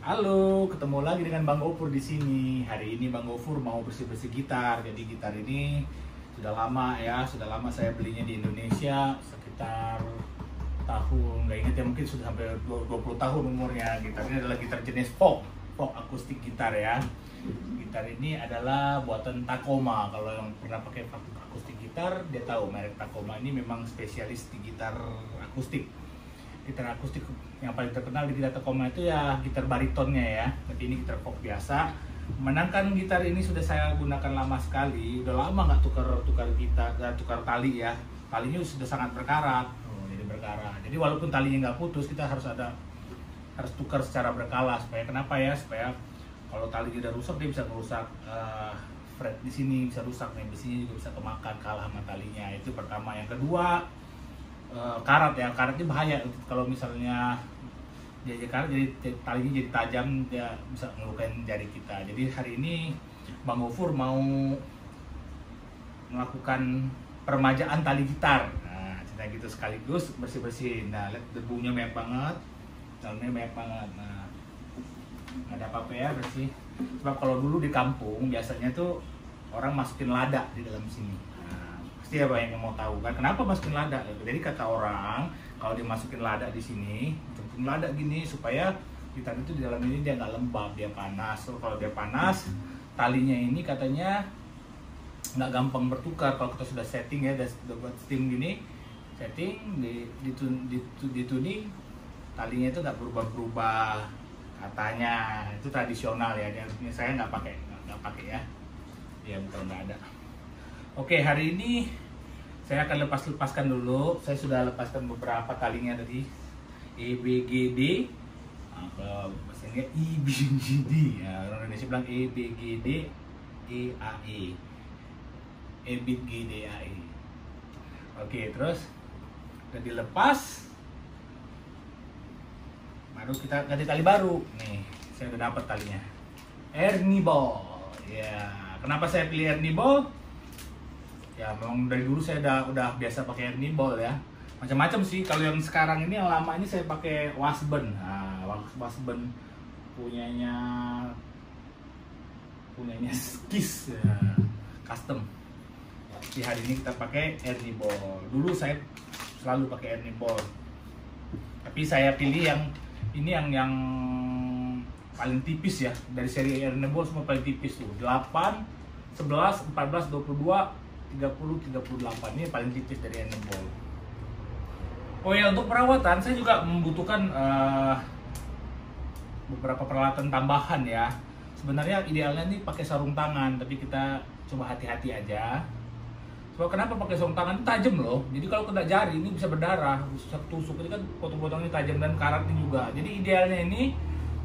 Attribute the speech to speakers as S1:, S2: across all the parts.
S1: Halo, ketemu lagi dengan Bang Gofur di sini. Hari ini Bang Gofur mau bersih-bersih gitar. Jadi gitar ini sudah lama ya, sudah lama saya belinya di Indonesia sekitar tahun, nggak ingat ya, mungkin sudah sampai 20 tahun umurnya. Gitar ini adalah gitar jenis folk akustik gitar ya. Gitar ini adalah buatan Tacoma. Kalau yang pernah pakai akustik gitar, dia tahu merek Tacoma ini memang spesialis di gitar akustik. Gitar akustik yang paling terkenal di gitar Tacoma itu ya gitar baritonnya ya. Tapi ini gitar folk biasa. Menangkan gitar ini sudah saya gunakan lama sekali. Udah lama nggak tukar gitar, tukar tali ya. Talinya sudah sangat berkarat. Jadi berkarat. Jadi walaupun talinya nggak putus, kita harus tukar secara berkala. Supaya kenapa ya? Supaya kalau talinya udah rusak, dia bisa merusak fret di sini, bisa rusak nih. Di sini juga bisa kemakan, kalah sama talinya. Itu pertama. Yang kedua, karat ya, karatnya bahaya kalau misalnya dia karat, jadi talinya jadi tajam, dia bisa melukain jari kita. Jadi hari ini Bang Gofur mau melakukan peremajaan tali gitar. Nah, cerita gitu sekaligus bersih-bersih. Nah, lihat debunya banyak banget, dalamnya banyak banget. Nah, nggak ada apa-apa ya, bersih. Sebab kalau dulu di kampung biasanya tuh orang masukin lada di dalam sini. Pasti ya banyak yang mau tahu kan kenapa masukin lada. Jadi kata orang kalau dimasukin lada di sini, masukin lada gini supaya gitar itu di dalam ini dia nggak lembab, dia panas. So, kalau dia panas, talinya ini katanya nggak gampang bertukar. Kalau kita sudah setting ya, udah buat steam gini, setting di tuning, talinya itu nggak berubah-berubah katanya. Itu tradisional ya. Saya nggak pakai ya. Ya betul, nggak ada. Oke, hari ini saya akan lepaskan dulu. Saya sudah lepaskan beberapa talinya tadi. EBGD, kalau bahasanya EBGD. Ya, orang Indonesia bilang EBGD, EAE, EBGD, AE. Oke, terus udah dilepas, baru kita ganti tali baru. Nih, saya udah dapat talinya. Ernie Ball. Ya, kenapa saya pilih Ernie Ball? Ya memang dari dulu saya udah biasa pakai Ernie Ball ya. Macam-macam sih. Kalau yang sekarang ini, yang lama ini saya pakai Washburn. Nah, Washburn punyanya Kiss ya, custom. Di hari ini kita pakai Ernie Ball. Dulu saya selalu pakai Ernie Ball. Tapi saya pilih yang ini yang paling tipis ya. Dari seri Ernie Ball semua paling tipis tuh. 8, 11, 14, 22, 30, 38 ini paling tipis dari Ernie Ball. Oh ya, untuk perawatan saya juga membutuhkan beberapa peralatan tambahan ya. Sebenarnya idealnya nih pakai sarung tangan, tapi kita coba hati-hati aja. So, kenapa pakai sarung tangan? Ini tajam loh. Jadi kalau kena jari ini bisa berdarah, bisa tusuk. Ini kan potong-potongnya tajam dan karatnya juga. Jadi idealnya ini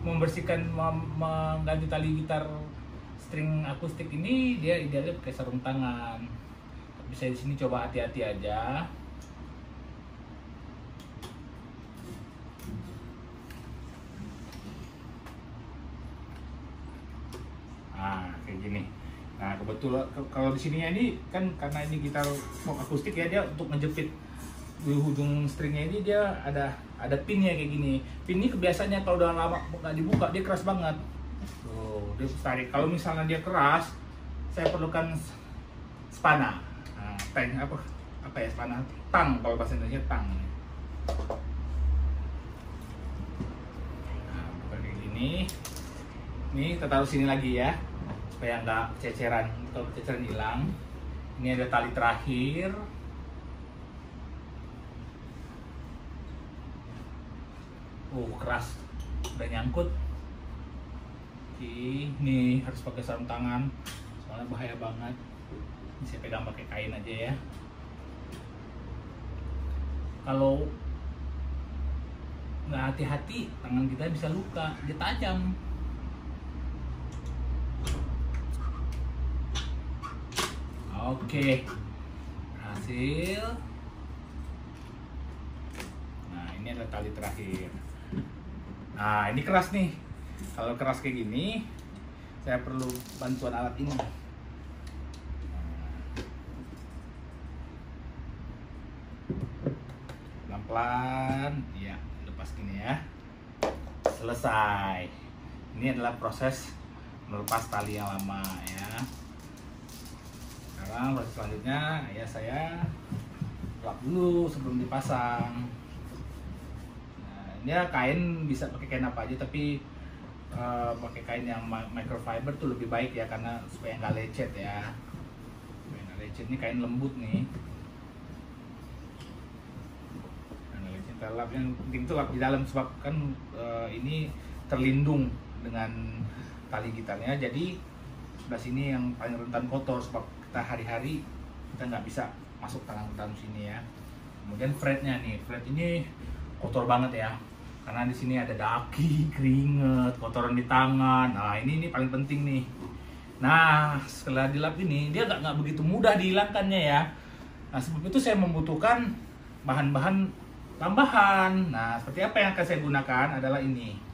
S1: membersihkan, mengganti tali gitar string akustik ini, dia idealnya pakai sarung tangan. Bisa di sini coba hati-hati aja. Nah, kayak gini. Nah, kebetulan kalau di sininya ini kan karena ini gitar folk akustik ya, dia untuk ngejepit di ujung stringnya ini dia ada pinnya kayak gini. Pin ini kebiasaannya kalau udah lama nggak dibuka dia keras banget. Tuh, dia tarik. Kalau misalnya dia keras, saya perlukan spana. Tank apa ya, spana, tang kalau bahasa Indonesia, tang. Nah, seperti ini. Ini kita taruh sini lagi ya, supaya nggak ceceran. Kalau ceceran hilang. Ini ada tali terakhir. Keras, udah nyangkut. Ini harus pakai sarung tangan, soalnya bahaya banget. Ini saya pegang pakai kain aja ya. Kalau nggak hati-hati, tangan kita bisa luka, dia tajam. Oke, berhasil. Nah, ini adalah tali terakhir. Nah, ini keras nih. Kalau keras kayak gini, saya perlu bantuan alat ini. Pelan-pelan, ya, lepas gini ya. Selesai. Ini adalah proses melepas tali yang lama ya. Sekarang proses selanjutnya ya saya lap dulu sebelum dipasang. Nah, ini ya kain bisa pakai kain apa aja, tapi pakai kain yang microfiber tuh lebih baik ya, karena supaya nggak lecet ya. Supaya nggak lecet, ini kain lembut nih. Nah, kita lap, yang penting tuh lap di dalam sebab kan ini terlindung dengan tali gitarnya, jadi sebelah sini yang paling rentan kotor sebab kita hari-hari kita nggak bisa masuk tangan ke dalam sini ya. Kemudian fretnya nih, fret ini kotor banget ya, karena di sini ada daki, keringet, kotoran di tangan. Nah ini paling penting nih. Nah setelah dilap ini dia nggak begitu mudah dihilangkannya ya. Nah sebab itu saya membutuhkan bahan-bahan tambahan. Nah seperti apa yang akan saya gunakan adalah ini.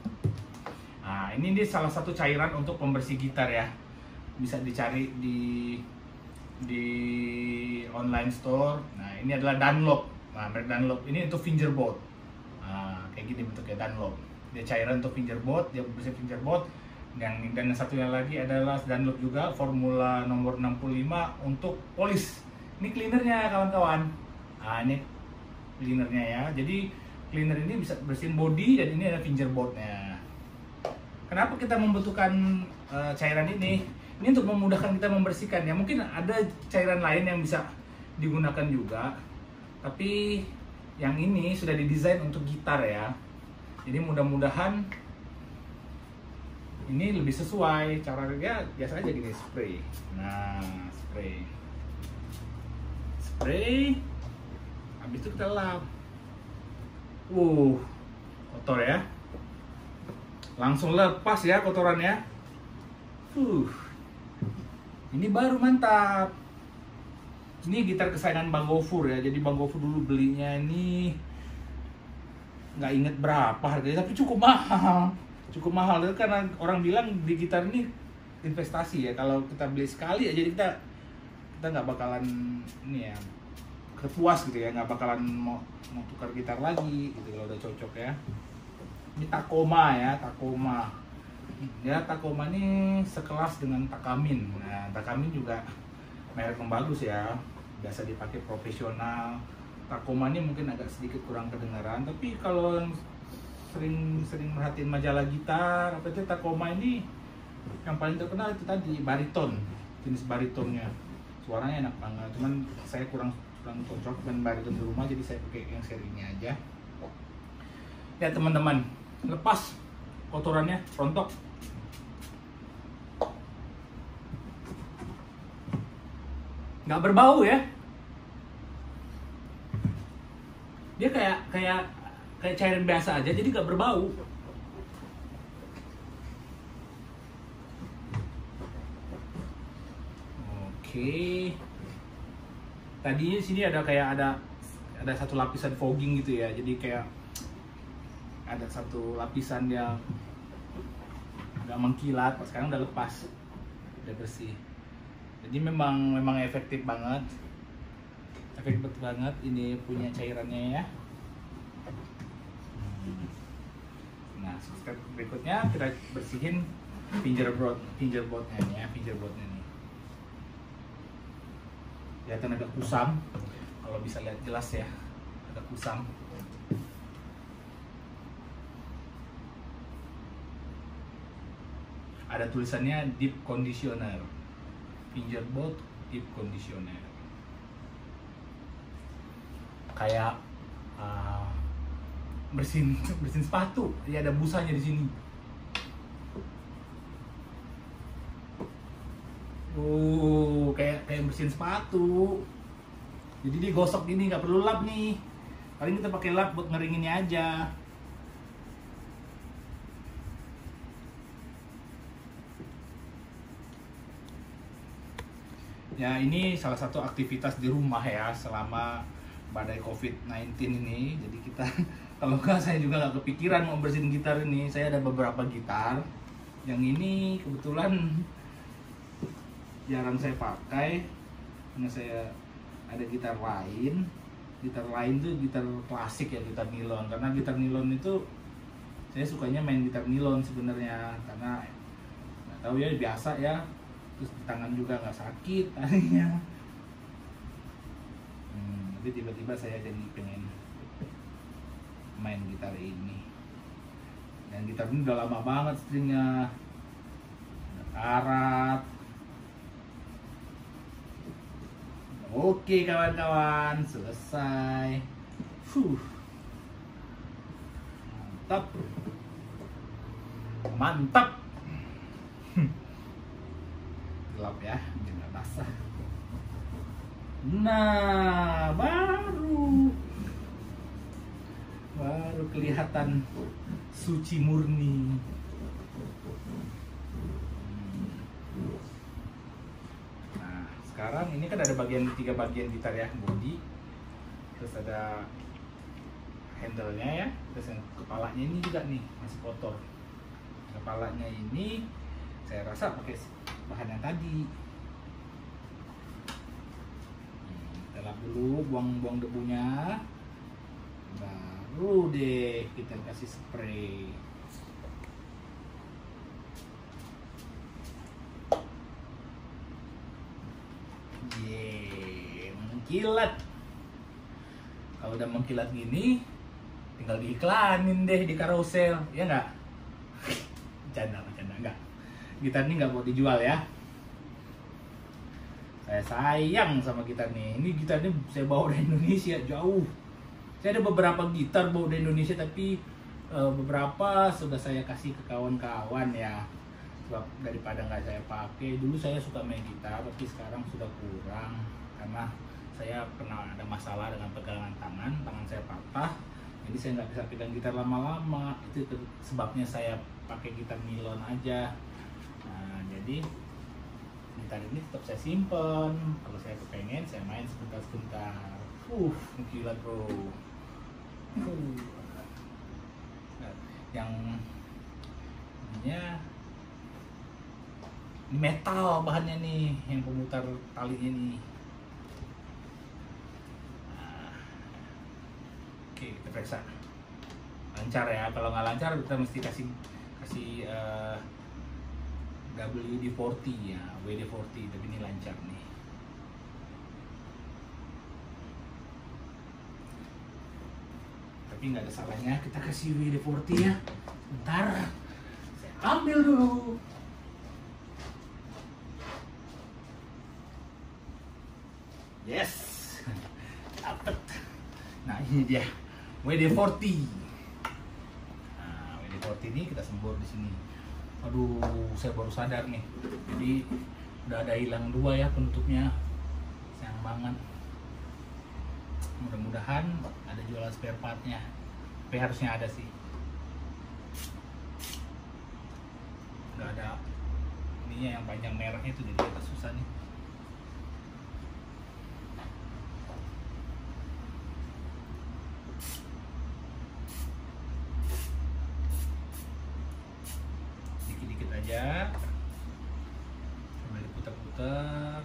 S1: Nah ini salah satu cairan untuk pembersih gitar ya, bisa dicari di online store. Nah ini adalah Dunlop. Nah merek Dunlop ini untuk fingerboard. Nah kayak gini bentuknya Dunlop. Dia cairan untuk fingerboard, dia bersih fingerboard. Dan yang satunya lagi adalah Dunlop juga, formula nomor 65 untuk polis. Ini cleanernya kawan-kawan. Nah ini cleanernya ya. Jadi cleaner ini bisa bersihin body, dan ini ada fingerboardnya. Kenapa kita membutuhkan cairan ini? Ini untuk memudahkan kita membersihkan ya. Mungkin ada cairan lain yang bisa digunakan juga, tapi yang ini sudah didesain untuk gitar ya. Jadi mudah-mudahan ini lebih sesuai. Caranya biasa aja gini, spray. Nah, spray. Habis itu kita lap. Kotor ya. Langsung lepas ya kotorannya. Ini baru mantap. Ini gitar kesayangan Bang Gofur ya. Jadi Bang Gofur dulu belinya ini nggak inget berapa harganya, tapi cukup mahal. Cukup mahal karena orang bilang di gitar ini investasi ya. Kalau kita beli sekali aja kita nggak bakalan ini ya, kepuas gitu ya, nggak bakalan mau tukar gitar lagi gitu kalau udah cocok ya. Ini Takoma ya, Takoma. Ya Takoma ini sekelas dengan Takamine. Nah Takamine juga merek yang bagus ya, biasa dipakai profesional. Takoma ini mungkin agak sedikit kurang kedengaran, tapi kalau sering merhatiin majalah gitar apa itu, Takoma ini yang paling terkenal itu tadi bariton, jenis baritonnya. Suaranya enak banget, cuman saya kurang cocok dengan bariton di rumah, jadi saya pakai yang seri ini aja. Ya teman-teman, lepas kotorannya, rontok. Nggak berbau ya. Dia kayak cairan biasa aja, jadi nggak berbau. Oke. Tadi sini ada satu lapisan fogging gitu ya, jadi kayak ada satu lapisan yang nggak mengkilat. Sekarang udah lepas, udah bersih. Jadi memang efektif banget ini punya cairannya ya. Nah step berikutnya kita bersihin fingerboardnya nih. Kelihatan agak kusam, kalau bisa lihat jelas ya, agak kusam. Ada tulisannya deep conditioner, fingerboard deep conditioner. Kayak bersihin sepatu, ya ada busanya di sini. Kayak bersihin sepatu. Jadi digosok gini, nggak perlu lap nih. Paling kita pakai lap buat ngeringinnya aja. Ya ini salah satu aktivitas di rumah ya selama badai COVID-19 ini. Jadi kita kalau nggak, saya juga nggak kepikiran mau bersihin gitar ini. Saya ada beberapa gitar. Yang ini kebetulan jarang saya pakai karena saya ada gitar lain tuh gitar klasik ya, gitar nilon. Karena gitar nilon itu Saya sukanya main gitar nilon sebenarnya karena nggak tahu ya, biasa ya, terus di tangan juga nggak sakit tadinya. Tapi tiba-tiba saya jadi pengen main gitar ini. Dan gitar ini udah lama banget stringnya, udah karat. Oke kawan-kawan, selesai. Mantap, mantap. Gelap ya, biar nggak basah. Nah, baru kelihatan suci murni. Nah, sekarang ini kan ada tiga bagian gitar ya, bodi, terus ada handle-nya ya, terus yang kepalanya ini juga nih masih kotor. Kepalanya ini saya rasa pakai bahan yang tadi. Kita lap dulu, buang debunya, baru deh kita kasih spray. Mengkilat. Kalau udah mengkilat gini, tinggal diiklanin deh di carousel, ya nggak? Bercanda nggak. Gitar ini nggak mau dijual ya. Saya sayang sama gitar nih. Ini gitar ini saya bawa dari Indonesia jauh. Saya ada beberapa gitar bawa dari Indonesia, tapi beberapa sudah saya kasih ke kawan-kawan ya. Sebab daripada nggak saya pakai. Dulu saya suka main gitar, tapi sekarang sudah kurang karena saya pernah ada masalah dengan pegangan tangan saya patah. Jadi saya nggak bisa pegang gitar lama-lama. Itu sebabnya saya pakai gitar nilon aja. Nah, jadi gitar ini tetap saya simpen. Kalau saya kepengen, saya main sebentar-sebentar. Gila bro. Yang ininya ini metal bahannya nih, yang pemutar talinya nih. Oke, kita periksa lancar ya. Kalau nggak lancar kita mesti kasih WD-40 ya, WD-40. Tapi ini lancar nih. Tapi nggak ada salahnya kita kasih WD-40 ya. Bentar, saya ambil dulu. Yes, dapet. Nah ini dia WD-40. Nah, WD-40 ini kita sembur di sini. Aduh, saya baru sadar nih. Jadi udah ada hilang dua ya penutupnya. Sayang banget. Mudah-mudahan ada jualan spare partnya. Tapi harusnya ada sih. Nggak ada ininya yang panjang merahnya, itu jadi agak susah nih. Aja sambil diputar-putar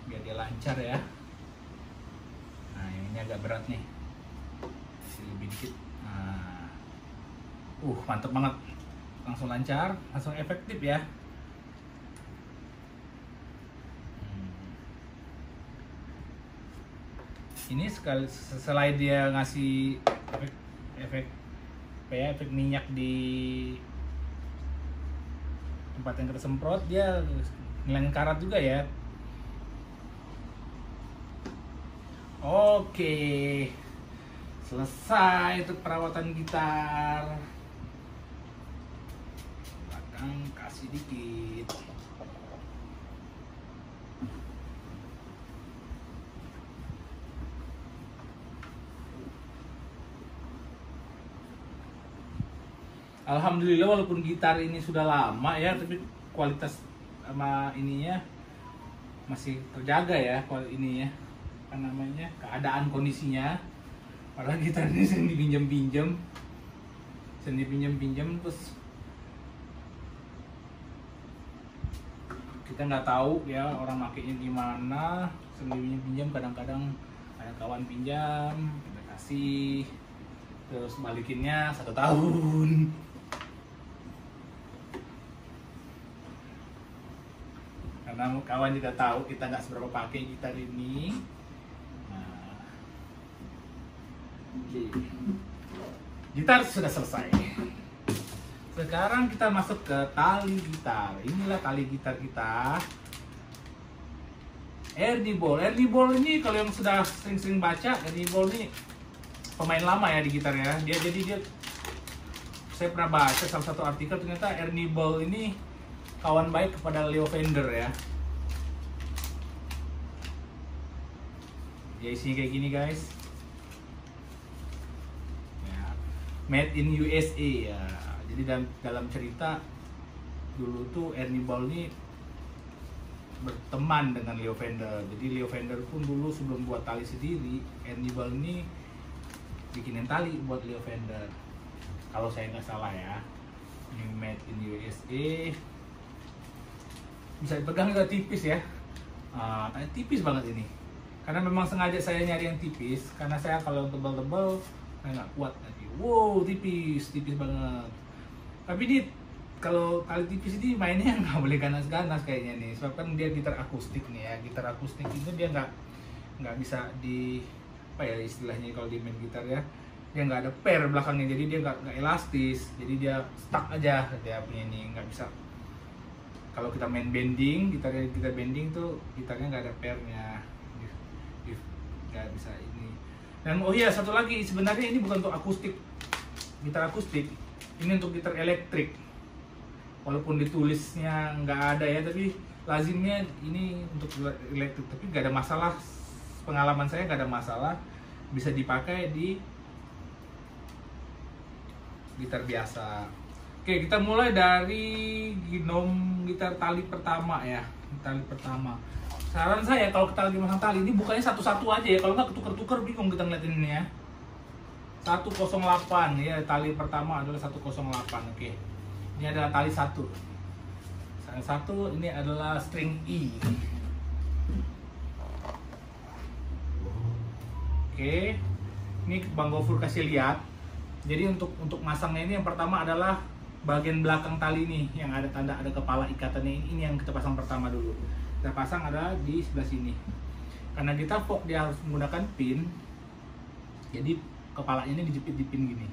S1: biar dia lancar ya. Nah ini agak berat nih, kasih lebih dikit. Nah, mantep banget, langsung lancar, langsung efektif ya. Ini selain dia ngasih efek minyak di tempat yang kita semprot, dia ngilangin karat juga ya. Oke, selesai untuk perawatan gitar. Belakang kasih dikit. Alhamdulillah walaupun gitar ini sudah lama ya, tapi kualitas sama ininya masih terjaga ya, ininya apa namanya, keadaan kondisinya. Padahal gitar ini sering dipinjam-pinjam, terus kita nggak tahu ya orang makainya gimana. Sering dipinjam, kadang-kadang ada kawan pinjam, kita kasih. Terus balikinnya 1 tahun. Karena kawan juga tahu kita nggak seberapa pakai gitar ini. Nah, oke. Gitar sudah selesai. Sekarang kita masuk ke tali gitar. Inilah tali gitar kita. Ernie Ball. Ernie Ball ini kalau yang sudah sering-sering baca, Ernie Ball ini pemain lama ya di gitar ya. Dia saya pernah baca salah satu artikel, ternyata Ernie Ball ini kawan baik kepada Leo Fender ya. Ya isinya kayak gini guys. Ya. Made in USA ya. Jadi dalam cerita dulu tuh Ernie Ball ini berteman dengan Leo Fender. Jadi Leo Fender pun dulu sebelum buat tali sendiri, Ernie Ball ini bikinin tali buat Leo Fender. Kalau saya nggak salah ya. Ini made in USA. Bisa dipegang juga tipis ya. Tipis banget ini. Karena memang sengaja saya nyari yang tipis. Karena saya kalau yang tebal-tebal saya nggak kuat nanti. Wow, tipis banget. Tapi ini kalau tali tipis ini mainnya nggak boleh ganas-ganas kayaknya nih. Sebab kan dia gitar akustik nih ya. Gitar akustik itu dia nggak bisa di apa ya istilahnya kalau di main gitar ya. Dia nggak ada per belakangnya, jadi dia nggak elastis. Jadi dia stuck aja dia punya ini, nggak bisa. Kalau kita main bending, gitar bending tuh gitarnya nggak ada pernya, nggak bisa ini. Dan oh iya satu lagi, sebenarnya ini bukan untuk akustik, gitar akustik. Ini untuk gitar elektrik. Walaupun ditulisnya nggak ada ya, tapi lazimnya ini untuk elektrik. Tapi nggak ada masalah, pengalaman saya nggak ada masalah, bisa dipakai di gitar biasa. Oke, kita mulai dari gnome gitar tali pertama ya. Tali pertama. Saran saya kalau kita lagi masang tali ini bukannya satu-satu aja ya. Kalau nggak ketuker-tuker bingung kita ngeliatin ini ya. 108 ya, tali pertama adalah 108. Oke. Ini adalah tali 1. Tali 1 ini adalah string E. Oke. Ini Bang Gofur kasih lihat. Jadi untuk masangnya ini yang pertama adalah bagian belakang tali nih yang ada tanda ada kepala ikatannya, ini yang kita pasang pertama dulu. Kita pasang adalah di sebelah sini. Karena kita folk dia harus menggunakan pin. Jadi kepalanya ini dijepit di pin gini.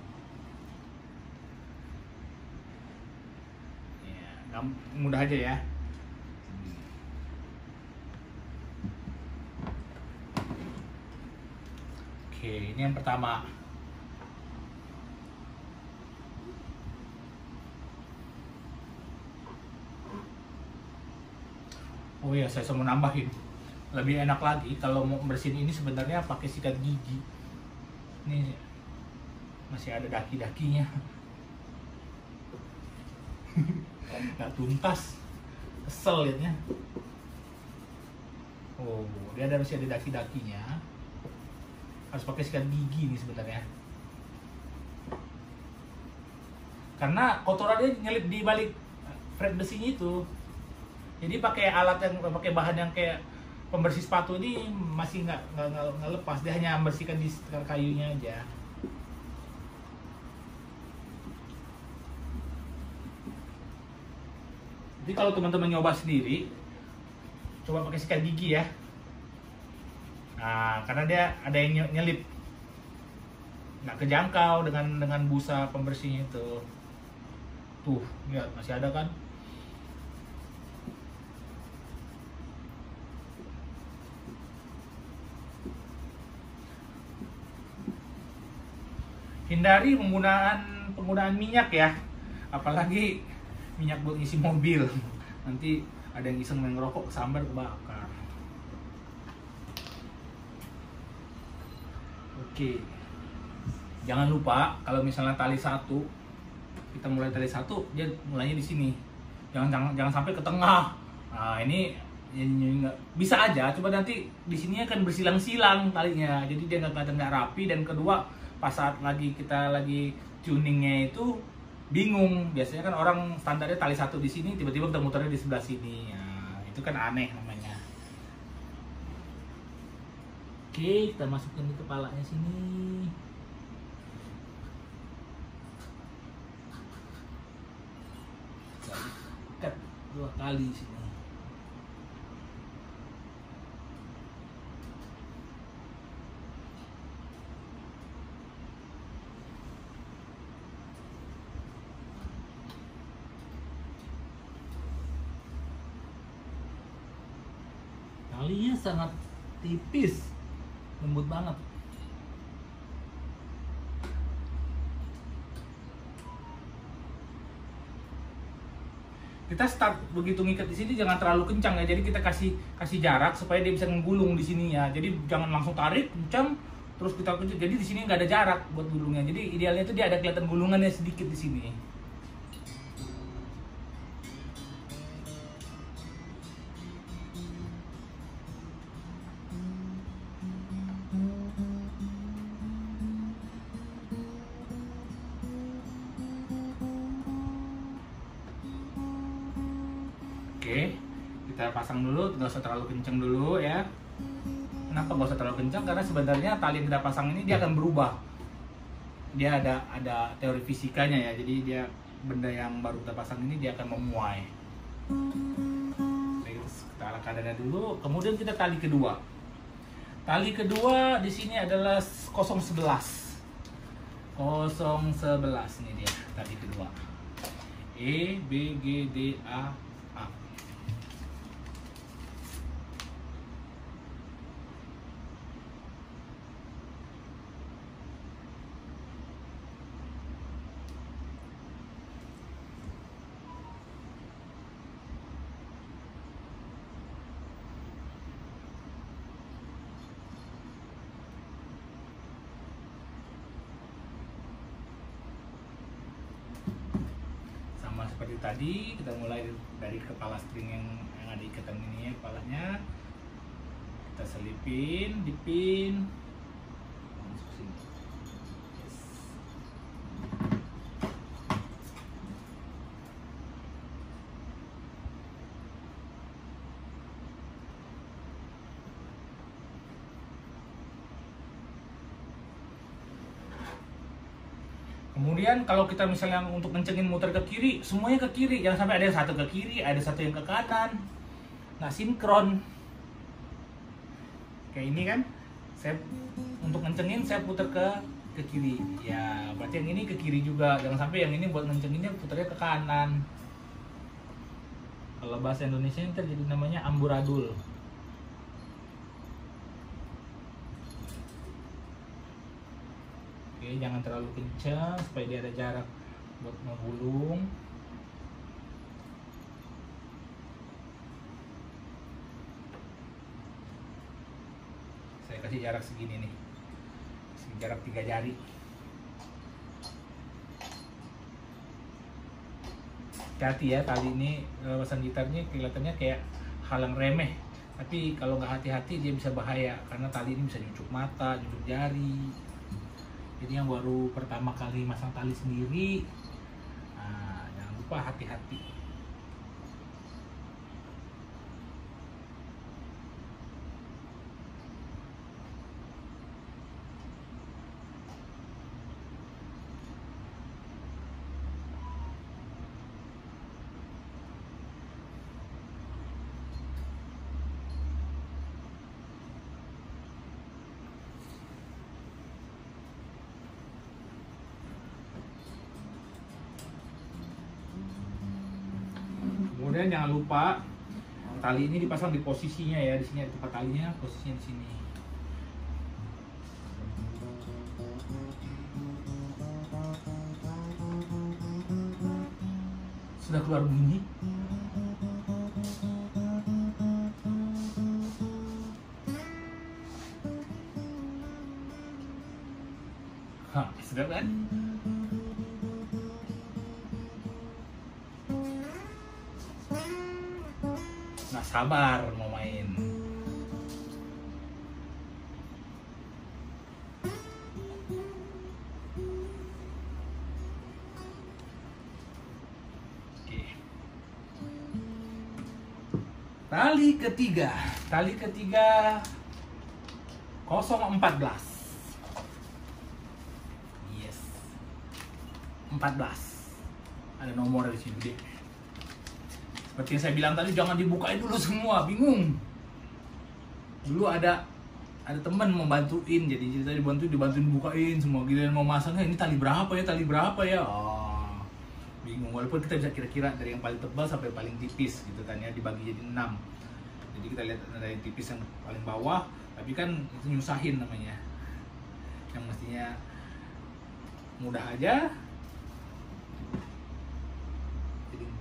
S1: Ya, mudah aja ya. Oke, ini yang pertama. Oh iya, saya mau nambahin. Lebih enak lagi kalau mau bersihin ini sebenarnya pakai sikat gigi. Ini masih ada daki-dakinya. Nggak tuntas. Kesel liatnya. Oh, dia masih ada daki-dakinya. Harus pakai sikat gigi nih sebenarnya. Karena kotorannya nyelip di balik fret besinya itu. Jadi pakai alat yang pakai bahan yang kayak pembersih sepatu ini masih nggak lepas, dia hanya membersihkan di sekitar kayunya aja. Jadi kalau teman-teman nyoba sendiri, coba pakai sikat gigi ya. Nah, karena dia ada yang nyelip, nggak kejangkau dengan busa pembersihnya itu. Tuh, lihat masih ada kan? Hindari penggunaan minyak ya, apalagi minyak buat isi mobil. Nanti ada yang iseng main ngerokok, sambar kebakar. Oke, jangan lupa kalau misalnya tali 1, kita mulai tali 1, dia mulainya di sini. Jangan sampai ke tengah. Nah ini nggak bisa aja, coba nanti di sini akan bersilang-silang talinya, jadi dia nggak rapi. Dan kedua, pas saat kita lagi tuningnya itu bingung. Biasanya kan orang standarnya tali 1 di sini, tiba-tiba kita muternya di sebelah sini. Nah, itu kan aneh namanya. Oke, kita masukin di kepalanya sini. 2 kali sini. Talinya sangat tipis, lembut banget. Kita start begitu ngikat di sini jangan terlalu kencang ya, jadi kita kasih jarak supaya dia bisa menggulung di sini ya. Jadi jangan langsung tarik kencang terus kita kencang. Jadi di sini nggak ada jarak buat gulungnya. Jadi idealnya itu dia ada kelihatan gulungannya sedikit di sini. Oke, kita pasang dulu, nggak usah terlalu kencang dulu ya. Kenapa nggak usah terlalu kencang? Karena sebenarnya tali yang kita pasang ini dia akan berubah. Dia ada teori fisikanya ya. Jadi dia benda yang baru kita pasang ini dia akan memuai. Oke, kita arah kadarnya dulu. Kemudian kita tali kedua. Tali kedua di sini adalah 011. 011 ini dia tali kedua. E B G D A A. Seperti tadi, kita mulai dari kepala string yang ada ikatan ini ya, kepalanya kita selipin di pin, masuk sini. Yes. Kemudian kalau kita misalnya untuk kencengin muter ke kiri, semuanya ke kiri, jangan sampai ada yang satu ke kiri, ada satu yang ke kanan, nggak sinkron. Kayak ini kan, saya untuk kencengin saya putar ke kiri, ya berarti yang ini ke kiri juga, jangan sampai yang ini buat ngencenginnya putarnya ke kanan. Kalau bahasa Indonesia ini terjadi namanya amburadul. Oke, jangan terlalu kencang supaya dia ada jarak buat menggulung. Saya kasih jarak segini nih, jarak 3 jari. Hati-hati ya, kali ini pasang gitarnya kelihatannya kayak hal yang remeh, tapi kalau nggak hati-hati dia bisa bahaya karena tali ini bisa nyucuk mata, nyucuk jari. Jadi yang baru pertama kali masang tali sendiri, nah, jangan lupa hati-hati. Kemudian jangan lupa tali ini dipasang di posisinya ya, di sini ada tempat talinya, posisinya di sini. Sudah keluar bunyi. Hah, sudah kan? Nah, sabar mau main. Oke. Tali ketiga 014. Yes. 14. Ada nomor di sini deh. Seperti yang saya bilang tadi, jangan dibukain dulu semua, bingung. Dulu ada teman mau bantuin, jadi cerita dibantuin bukain semua, giliran mau masangnya ini tali berapa ya, oh, bingung. Walaupun kita bisa kira-kira dari yang paling tebal sampai paling tipis gitu kan ya, dibagi jadi 6. Jadi kita lihat dari tipis yang paling bawah, tapi kan itu nyusahin namanya. Yang mestinya mudah aja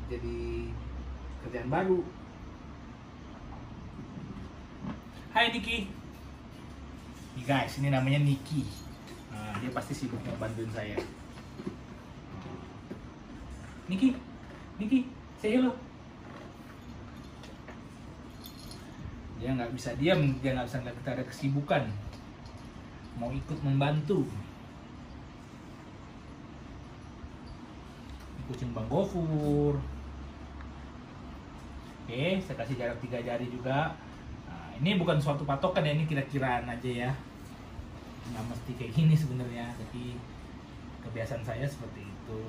S1: jadi kerjaan baru. Hai Niki. Nih guys, ini namanya Niki. Nah, dia pasti sibuk mau bantuin saya. Niki, say hello. Dia nggak bisa diam, dia nggak bisa ngeliat kita ada kesibukan. Mau ikut membantu. Kucing Bang Gofur. Oke, saya kasih jarak 3 jari juga. Ini bukan suatu patokan ya, ini kira-kiraan aja ya. Nggak mesti kayak gini sebenarnya, tapi kebiasaan saya seperti itu.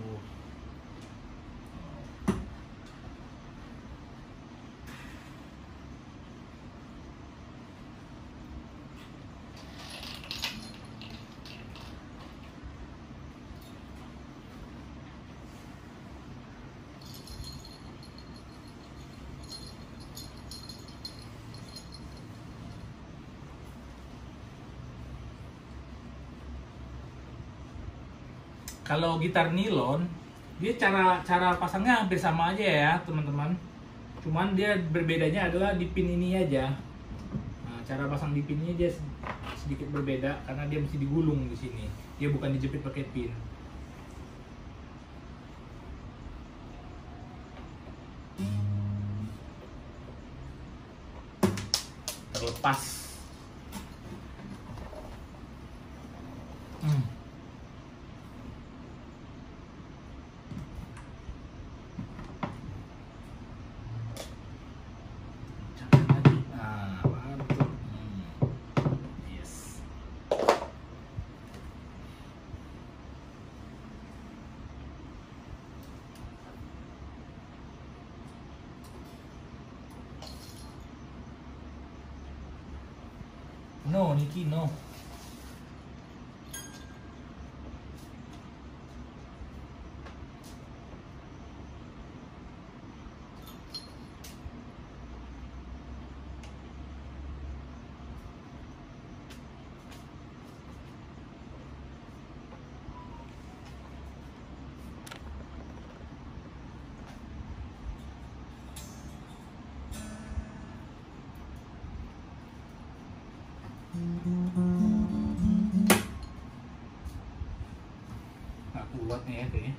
S1: Kalau gitar nilon, dia cara pasangnya hampir sama aja ya teman-teman. Cuman dia berbedanya adalah di pin ini aja. Nah, cara pasang di pinnya dia sedikit berbeda karena dia mesti digulung di sini. Dia bukan dijepit pakai pin. Terlepas. No, Niki, no. Nggak kuat nih ya kayaknya.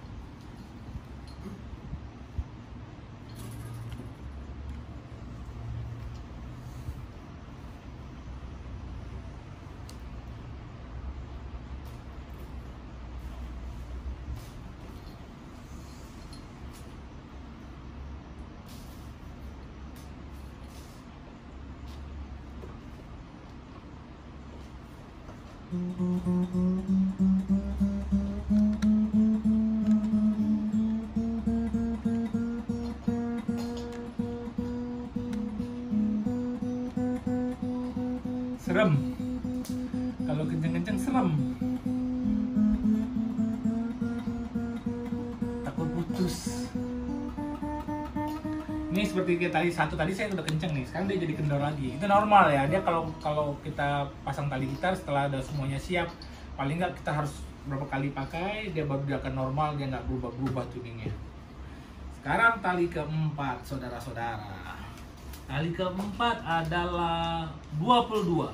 S1: Serem. Kalau kenceng-kenceng serem. Takut putus. Ini seperti tali satu tadi saya udah kenceng nih, sekarang dia jadi kendor lagi. Itu normal ya. Dia kalau kita pasang tali gitar setelah ada semuanya siap, paling nggak kita harus berapa kali pakai, dia baru dia akan normal, dia nggak berubah-berubah tuningnya. Sekarang tali keempat, saudara-saudara. Tali keempat adalah 22.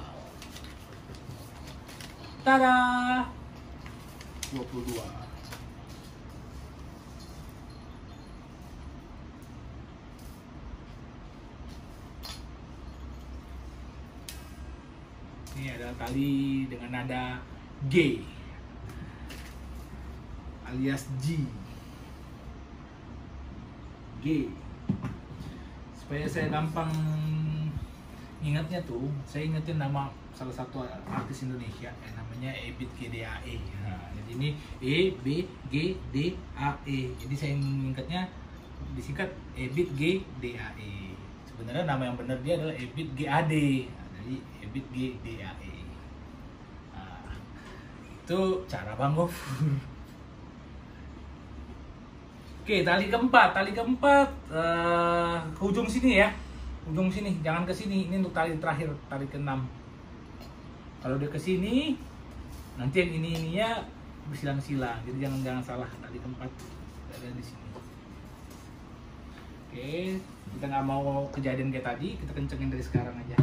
S1: Tada! 22. Ini adalah tali dengan nada G alias G. G. Supaya saya gampang ingatnya tuh, saya ingetin nama salah satu artis Indonesia yang namanya Ebit GDAE. Nah, jadi ini E B G D A E. Jadi saya ingatnya disingkat EBIT GDAE. Sebenarnya nama yang benar dia adalah EBIT GAD. Nah, jadi EBIT GDAE. Nah, itu cara Bang Gofur. Oke, tali keempat ke ujung sini ya. Ujung sini, jangan ke sini. Ini untuk tali terakhir, tali keenam. Kalau dia ke sini, nanti yang ininya bersilang-silang. Jadi jangan salah, tali keempat ada di sini. Oke, kita nggak mau kejadian kayak tadi, kita kencengin dari sekarang aja.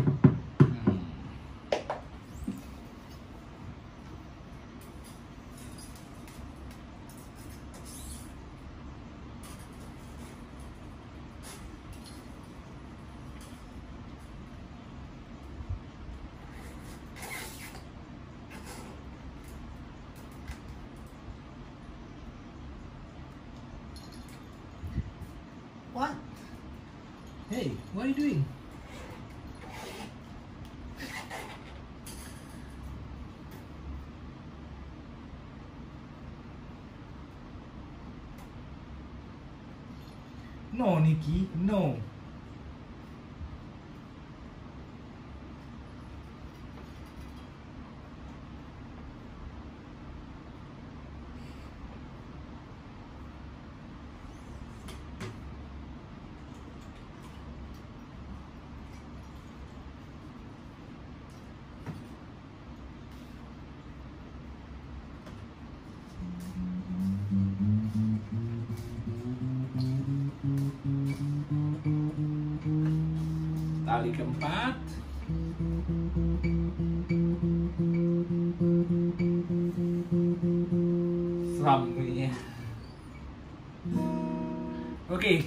S1: What? Hey, what are you doing? No, Nikki, no. Tali keempat. Selamanya. Oke,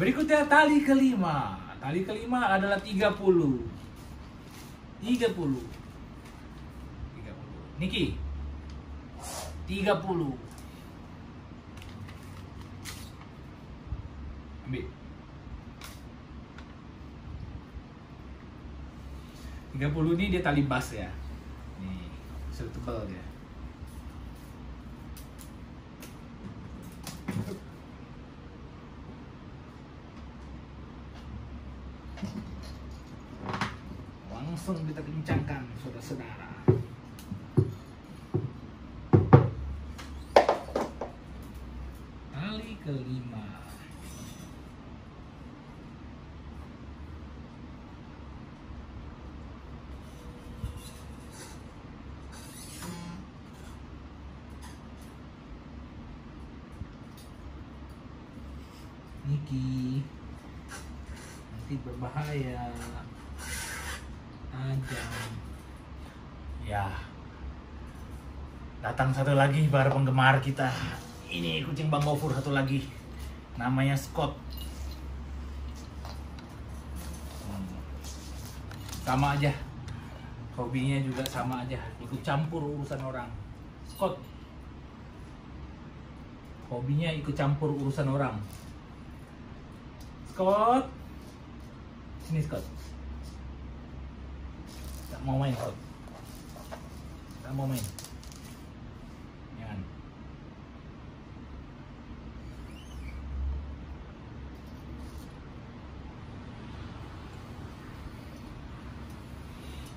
S1: berikutnya tali kelima. Tali kelima adalah 30. Niki. 30. Ambil. 30 ini dia tali bas ya. Nih, tebal dia. Langsung kita kencangkan, saudara-saudara. Tali kelima. Niki, nanti berbahaya. Tajam. Ya, datang satu lagi para penggemar kita. Ini kucing Bang Gofur satu lagi, namanya Scott. Sama aja, hobinya juga sama aja, ikut campur urusan orang. Scott, hobinya ikut campur urusan orang. Scott, sini Scott. Tak mau main Scott. Tak mau main. Jangan.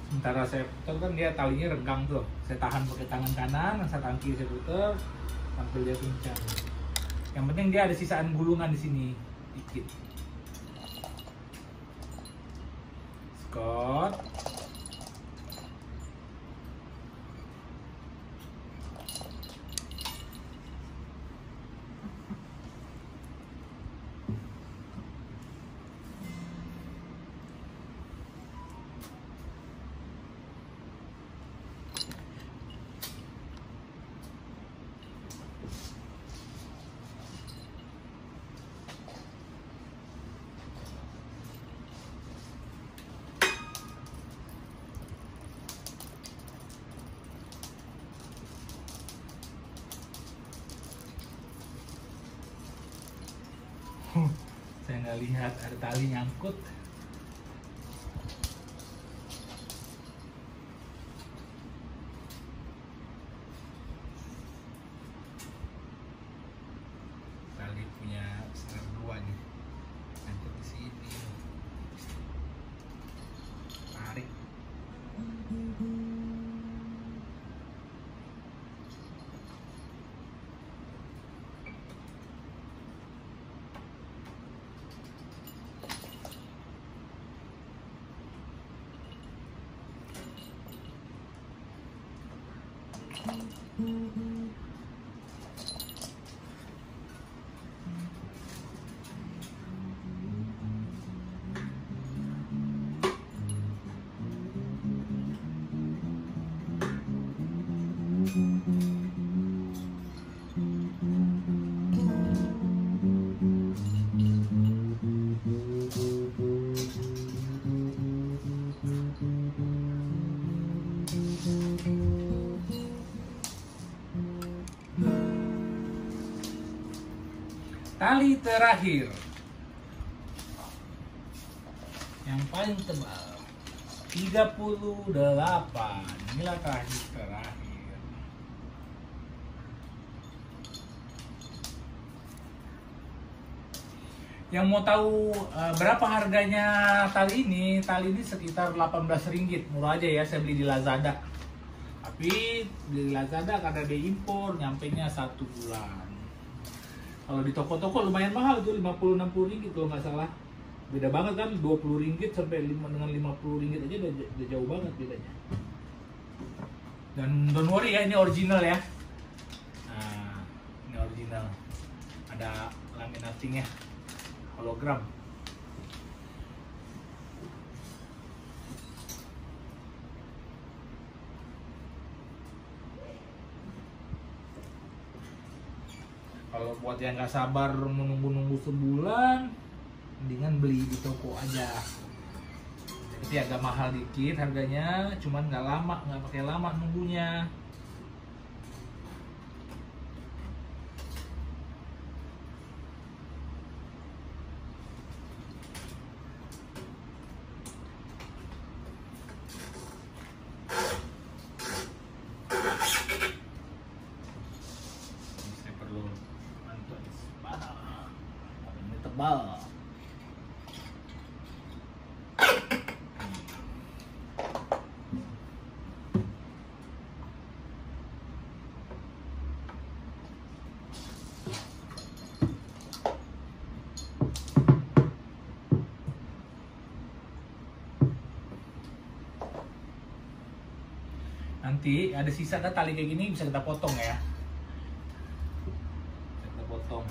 S1: Sementara saya putar kan dia talinya renggang tuh. Saya tahan pakai tangan kanan, saya tangan kiri saya putar sampai dia pincang. Yang penting dia ada sisaan gulungan di sini dikit. Scott. Saya nggak lihat ada tali nyangkut. Tali punya senar dua nih. Tali terakhir yang paling tebal 38. Inilah tali terakhir. Yang mau tahu berapa harganya tali ini? Tali ini sekitar 18 ringgit, murah aja ya. Saya beli di Lazada. Tapi di Lazada karena dia impor, nyampenya 1 bulan. Kalau di toko-toko lumayan mahal tuh, 50-60 ringgit kalau nggak salah. Beda banget kan, 20 ringgit sampai dengan 50 ringgit aja udah jauh banget bedanya. Dan don't worry ya, ini original ya. Nah, ini original. Ada laminatingnya, hologram. Kalau buat yang nggak sabar menunggu-nunggu sebulan, mendingan beli di toko aja. Jadi agak mahal dikit harganya, cuman nggak pakai lama nunggunya. Saya perlu bantuan sepanah. Ini tebal. Nanti ada sisa kan tali kayak gini bisa kita potong ya. Bisa kita potong.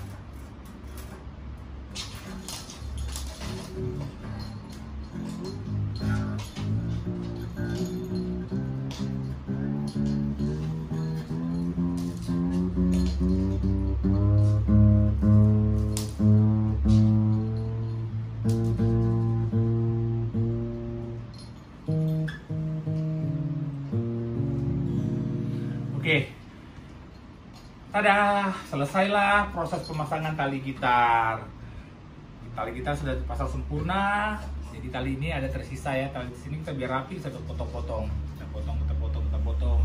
S1: Oke, tada, selesailah proses pemasangan tali gitar. Tali gitar sudah dipasang sempurna. Jadi tali ini ada tersisa ya, tali di sini kita biar rapi bisa potong-potong. Kita potong.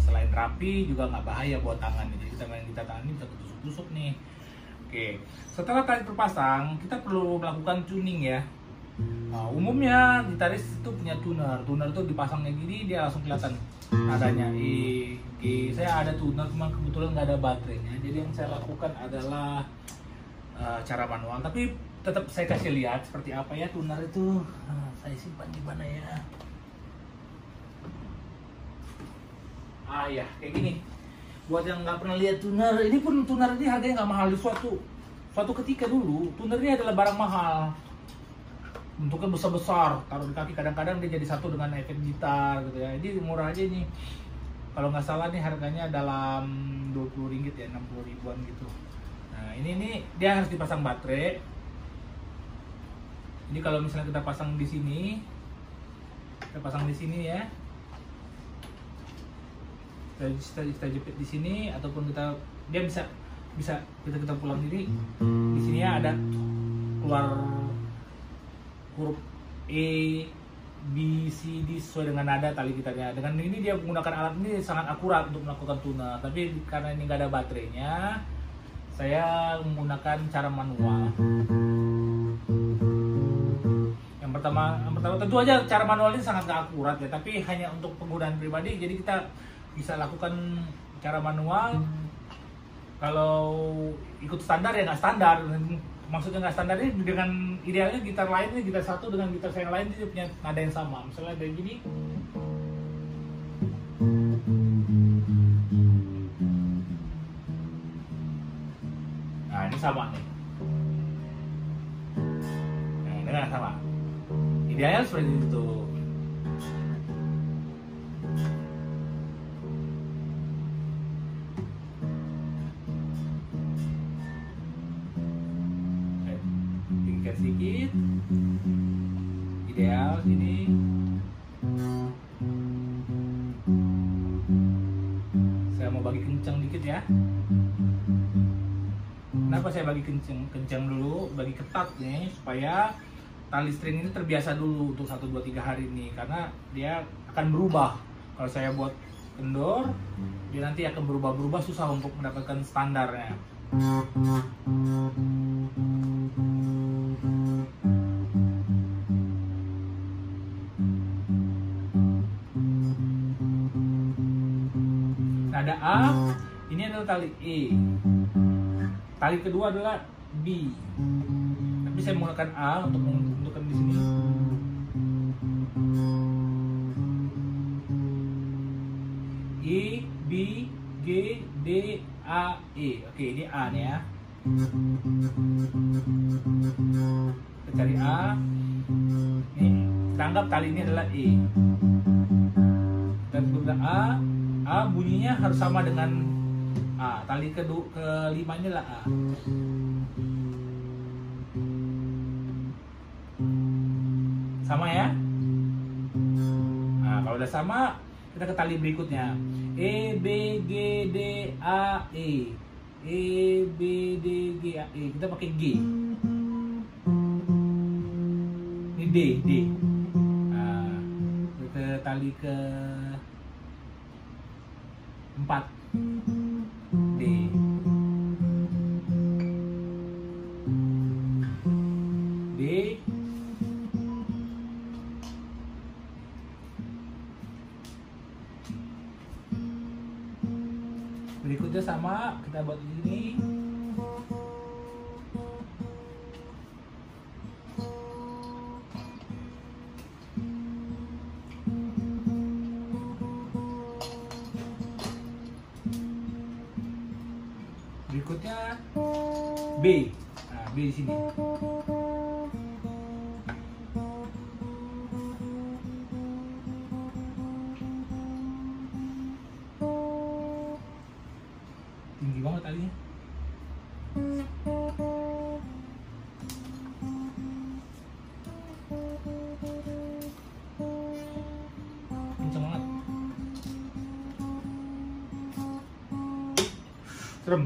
S1: Selain rapi juga nggak bahaya buat tangan. Jadi kita main gitar tangan ini bisa tusuk-tusuk nih. Oke, setelah tali terpasang, kita perlu melakukan tuning ya. Nah, umumnya gitaris itu punya tuner. Tuner itu dipasangnya gini, dia langsung kelihatan nadanya E, G. Saya ada tuner, cuma kebetulan nggak ada baterainya. Jadi yang saya lakukan adalah cara manual. Tapi tetap saya kasih lihat seperti apa ya tuner itu. Saya simpan di mana ya? Ya kayak gini. Buat yang nggak pernah lihat tuner, ini pun tuner ini harganya nggak mahal di suatu ketika dulu. Tuner ini adalah barang mahal. Bentuknya besar-besar, taruh di kaki, kadang-kadang dia jadi satu dengan efek gitar gitu ya. Jadi murah aja nih. Kalau nggak salah nih harganya dalam 20 ringgit ya, 60 ribuan gitu. Nah, ini dia harus dipasang baterai. Jadi kalau misalnya kita pasang di sini, ya. Kita jepit di sini ataupun dia bisa kita pulang diri. Di sini ya ada keluar huruf E, B, C, D sesuai dengan nada tali gitarnya. Dengan ini dia menggunakan alat ini sangat akurat untuk melakukan tuner. Tapi karena ini nggak ada baterainya, saya menggunakan cara manual. Yang pertama tentu aja cara manual ini sangat gak akurat ya. Tapi hanya untuk penggunaan pribadi. Jadi kita bisa lakukan cara manual. Kalau ikut standar ya nggak standar. Maksudnya nggak standar ini dengan idealnya gitar lainnya, gitar satu dengan gitar saya yang lain dia punya nada yang sama. Misalnya kayak gini. Nah ini sama nih. Nah ini kan sama. Idealnya seperti itu. Tinggikan sedikit. Ideal sini. Saya mau bagi kencang dikit ya. Kenapa saya bagi kencang dulu, bagi ketat nih, supaya tali string ini terbiasa dulu untuk 1, 2, 3 hari ini, karena dia akan berubah. Kalau saya buat kendor, dia nanti akan berubah-berubah, susah untuk mendapatkan standarnya. Nada A, ini adalah tali E. Tali kedua adalah B. Tapi saya menggunakan A untuk menentukan di sini. E, B, G, D, A, E. Oke, ini A nih ya. Kita cari A. Nih, kita anggap tali ini adalah E. Dan kita A bunyinya harus sama dengan A. Tali kelimanya lah A. Sama ya. Nah, kalau udah sama, kita ke tali berikutnya. E, B, G, D, A, E. E, B, D, G, A, E. Kita pakai G. Ini D. Nah, ke tali ke 4. D. D. Berikutnya sama, kita buat di sini. Berikutnya B. Nah, B di sini. Tinggi banget talinya. Kencang banget. Serem.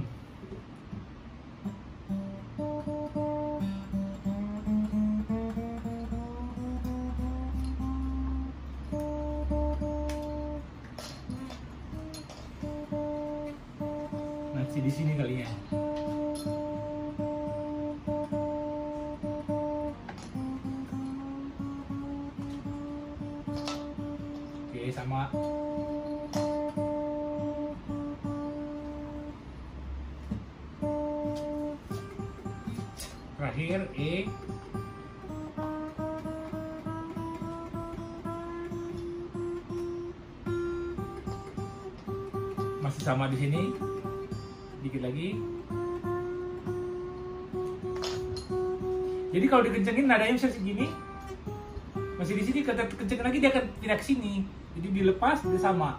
S1: Di sini kali ya. Oke, sama. Terakhir E. Masih sama di sini. Dikit lagi. Jadi kalau dikencengin nadanya bisa segini. Masih di sini, kita kencengin lagi dia akan pindah ke sini. Jadi dilepas dia sama.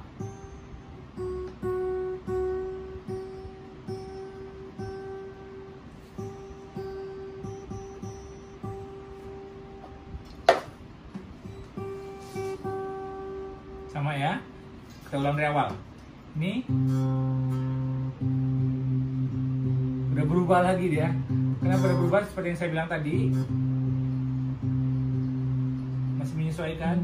S1: Sama ya. Kita ulang dari awal. Ini udah berubah lagi dia. Kenapa udah berubah? Seperti yang saya bilang tadi, masih menyesuaikan.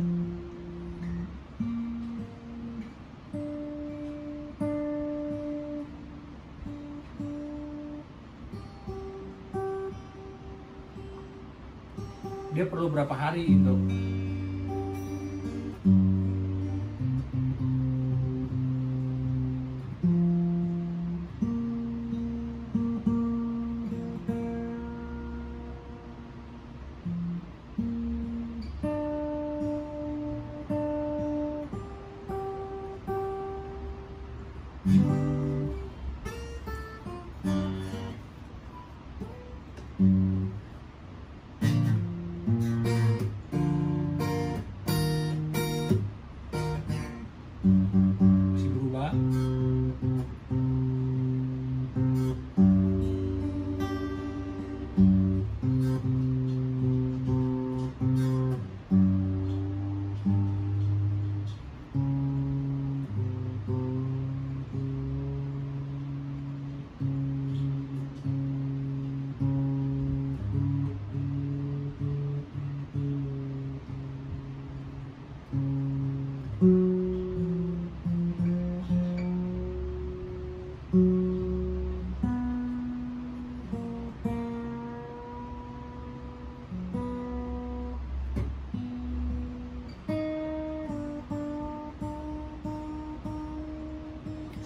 S1: Dia perlu berapa hari untuk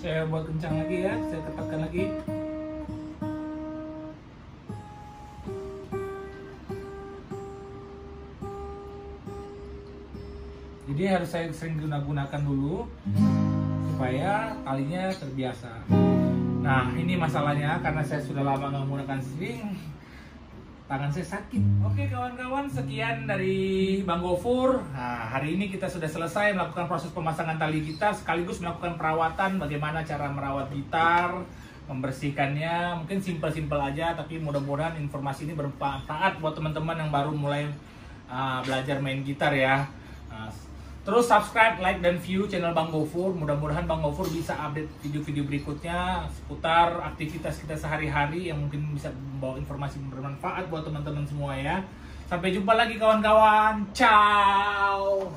S1: Saya buat kencang lagi ya, saya tepatkan lagi. Jadi harus saya sering gunakan dulu supaya talinya terbiasa. Nah ini masalahnya karena saya sudah lama nggak menggunakan string, tangan saya sakit. Oke kawan-kawan, sekian dari Bang Gofur. Nah, hari ini kita sudah selesai melakukan proses pemasangan tali gitar, sekaligus melakukan perawatan, bagaimana cara merawat gitar, membersihkannya. Mungkin simpel-simpel aja, tapi mudah-mudahan informasi ini bermanfaat buat teman-teman yang baru mulai belajar main gitar ya. Nah, terus subscribe, like, dan view channel Bang Gofur. Mudah-mudahan Bang Gofur bisa update video-video berikutnya seputar aktivitas kita sehari-hari yang mungkin bisa membawa informasi bermanfaat buat teman-teman semua ya. Sampai jumpa lagi kawan-kawan. Ciao.